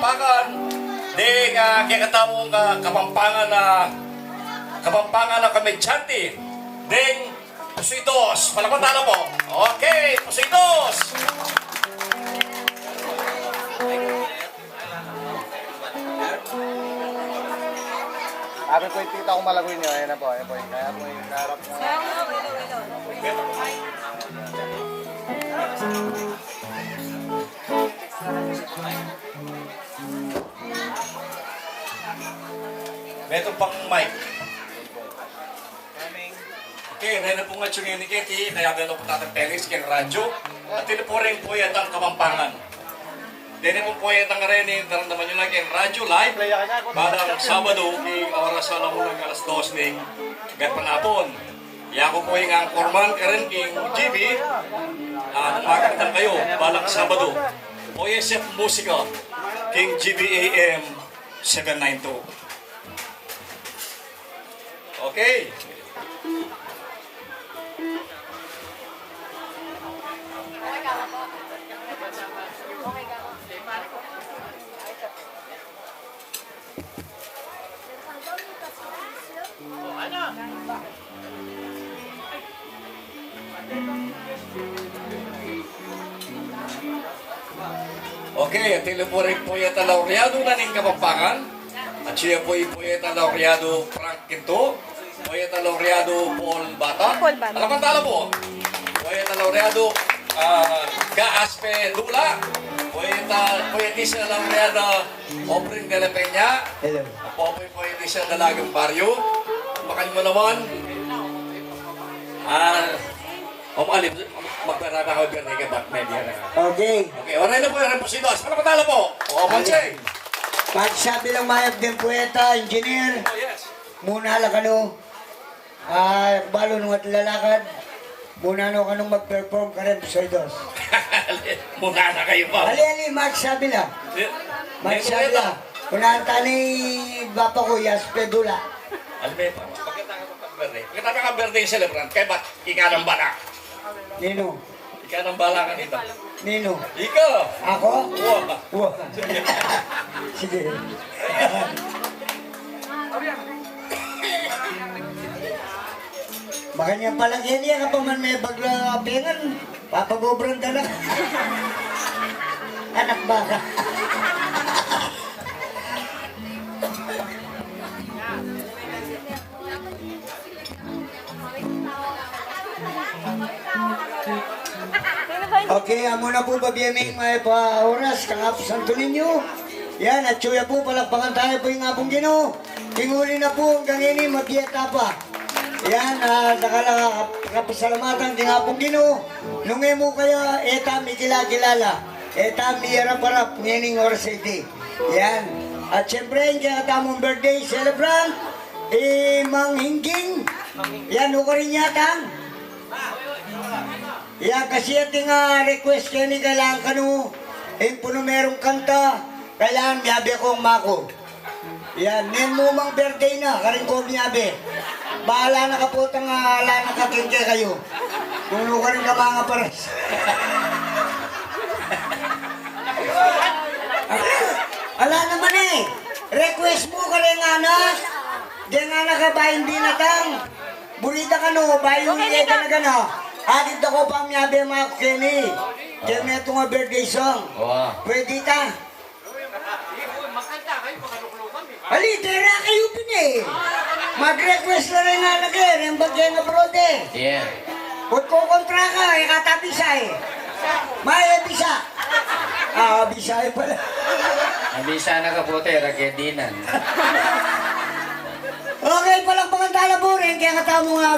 kapampangan. Ding kaya katawang kapampangan na kamedyante. Ding Posidos. Palakotala po. Okay, Posidos. Sabi ko yung tita kong malagoy niyo, ayan na po, ayan po yung kaya po yung harap niyo. Meron pang mic. Okay, rin na po nga tiyong ni Kitty, kaya gano'n po tatang Felix kayong radyo. At ito po rin po yan ang kamampangan. Dini po po yan ang rin, naramdaman nyo lang kayong radyo live. Badang Sabado, kay oras na lang ulang alas 2 ng gatpanapon. Kaya ko po yung angkorman ka rin kayong GB. Makakitang kayo, balang Sabado. OSF Musika, King GBAM 792. Okay. Okay, at ilo po rin po yung laureado na ning Kapampangan. At siya po yung laureado Frank Quinto. Po yung laureado Paul Bata. Alam tala po. Po yung laureado Gaaspe Lula. Po yung isa laureado Opring de la Peña. Po yung isa dalagang baryo. Makan mo naman. Alip, magparama ko yung ka back media na. Okay. Okay, oray na po yung Posidos. Ano patala po? O, Monse. Pagsabi lang mayag din poeta, engineer, Oh, yes. muna lang kano, balo nung at lalakad, muna no kanong mag-perform ka rin sa idos. Muna na kayo pa. Ali, magsabi lang. Magsabi lang. Unahan tani bapa ko, Yaspe Dula. Alam mo, pagkatanga ko pag-birthday. Pagkatanga ka birthday celebrant, kaya ba't ika ng bala? Nino? Ika ng bala ka nito. Nino? Ika! Ako? Uwa. Uwa. Sige. Baka niya palang yan ka pa man may bagla pengan. Papagobrang ka na. Anak baka. Okay, amo na po pabiyaming may pa-oras, kangapusan to ninyo. Yan, at suya po, palagpakan tayo po yung ngapong Ginoo. Tinguli na po hanggang ini, magyeta pa. Yan, nakapasalamatan ng ngapong Ginoo. Nungay mo kaya, eta mi kilala. Eta mi harap-harap, ngayon oras 80. Yan. At syempre, yung kinatamong birthday celebrant, Mang Hingging. Yan, uko rin yata. Ya kasi ating request kayo ni kailangan kanu puno merong kanta kailangan miyabi akong mako. Yan, nin mo mang birthday na karin ko miyabi. Bahala na kaputang ala na kakingke kayo. Puno ka rin ka mga pares. Ala naman request mo ka rin anak. Diyan nga nakabayin din natang. Burita ka no, bayo niya ka na gana. Agit ako pa miyabi mga Kenny. Kaya may ito nga birthday song. Pwede ta. Alitera kayo din Mag-request na rin nga lagi. Yung bagay nga brode. Yeah. Kung kukontra ka, ikatabisa Maya bisa. Bisa pala. Nabisa na kapote, ragyadinan. Okay, palakpakan tala po rin. Kaya katamo nga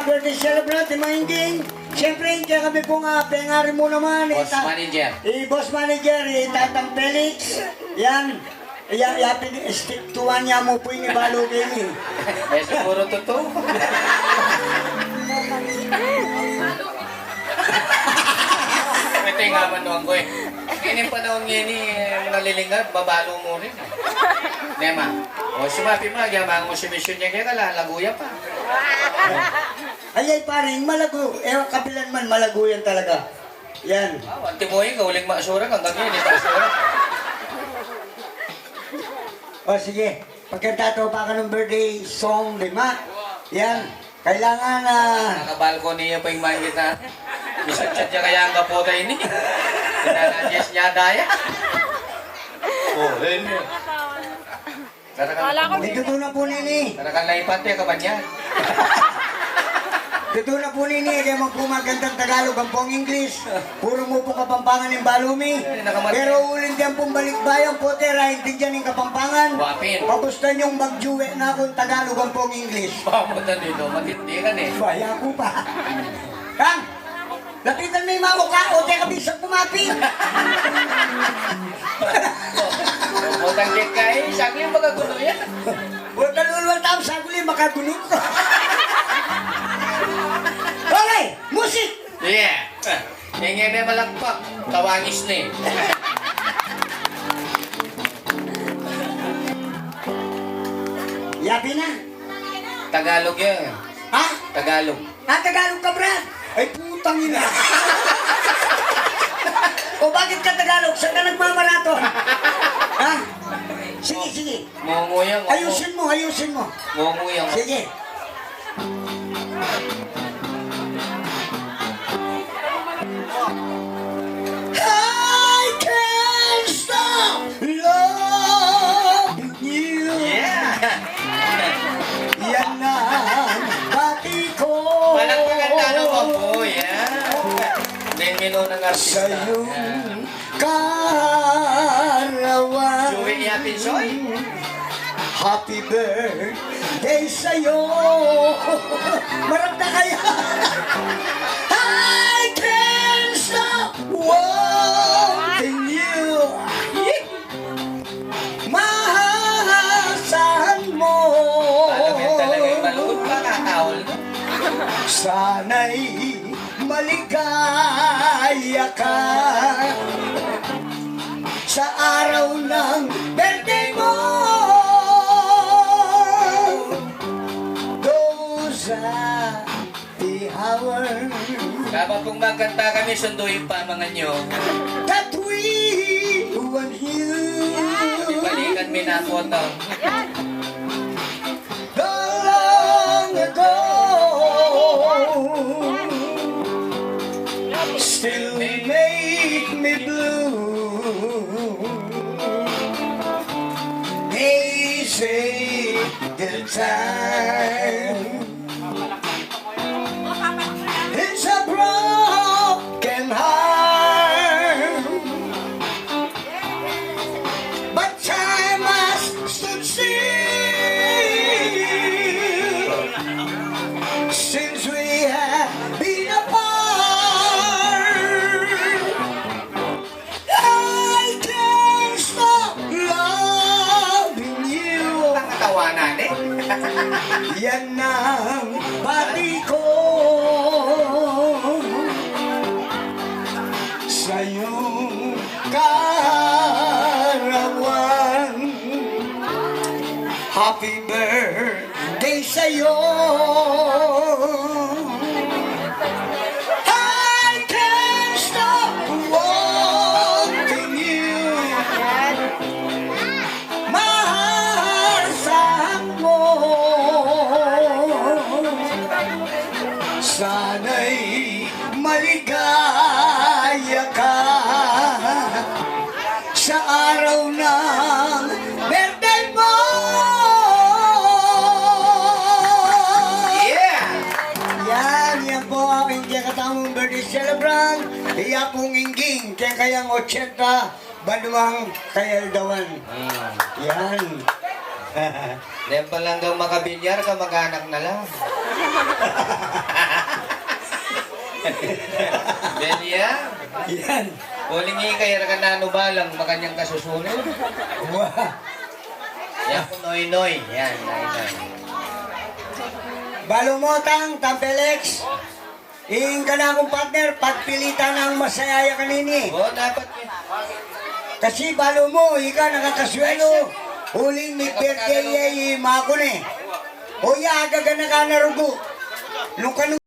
birthday celebrant, Mahinging. Siyempre, kaya kami po nga, pengari mo naman. Boss manager. Boss manager, Tatang Felix. Yan. Stick to one niya mo po yung ibalo kayo. Siguro totoo. Ito nga manuang ko Kinin pa na ang nalilingad, babalo mo rin. Nema, sumabi mo, yamang mo si mission niya kaya lalaguya pa. Ayay paring, malago. Kapilan man, malago yan talaga. Yan. Anti mo yung kauling maasura, hanggang yun, ito asura. O sige, pagkatato pa ka ng birthday song, di ba? Yan, kailangan na... Nakabalkoni niya pa yung mahigit natin. Bisa chat niya kaya ang kaputa ini. Pinanadjes niya daya. Oh, rin eh. Ito na po nini. Tarakan laipat niya ka ba niya? Ito na po nini, kaya magpumagandang Tagalog ang pong English. Puro mo pong Kapampangan ng Balumi. Pero ulin diyan pong balikbayan po, tera, hindi dyan yung Kapampangan. Wapin. Pagusta niyong magjuwe na akong Tagalog ang pong English. Papunta dito, matindihan eh. Baya ko pa. Kang, lapitan mo yung mamo ka, o teka bisag pumapi. Putang dik ka eh, sagli magagulo yan. Huwag ka luluwal tao, saguli, makagulo ko. Okay, musik! Yeah. Yung may malakpak, tawangis na eh. Yabi na. Tagalog yan. Ha? Tagalog. Tagalog ka, Brad? Ay, putang ina. O bakit ka Tagalog? Saan ka nagmamaraton? Ha? Sige, sige. Ngunguyang. Ayusin mo, ayusin mo. Ngunguyang. Sige. I can't stop loving you. Yeah. Yan na ang pati ko. Walang paganda mo po, yeah. Benmino ng artista. Sa'yong Yeah. karawan. Joey Yapinsoy. Happy birthday sa'yo. Marap na kaya. I can't stop wanting you. Mahahasahan mo. Alam yan talaga yung maluot pa, kakahol no? Sana'y maligaya ka sa araw ng birthday mo. Those are the hours Kapag kung magkanta kami, sunduin pa mga nyo. that we want you. Ibalikan mi na photo. Long ago, still make me blue. They say the time it's a broken heart, but time has stood still since we have been apart. I can't stop loving you. Nakatawanan eh. Yan ang pati ko sa'yong karawan. Happy birthday sa'yo. I can't stop wanting you. Mahahasahan mo. Sana'y maligaya ka sa araw ng birthday mo. Yeah! Yan po ang aking katamong birthday celebrant. Iya pong ingging, kayang 80, baluang kayaldawan. Yan. Diyan pa lang daw makabilyar ka, mag-anak na lang. Belia, Yan. huling kaya ka na balang makanyang kasusunod. Wow. Yan po noy-noy. Yan, noy-noy. Balumotang, Tampelex. Iing ka na akong partner, pagpilitan ng masayaya kanini. Oo, dapat yun. Kasi balo mo, ika nakakaswelo. Huling may birthday ay makon eh. O ya, agaga na ka narugo. Nung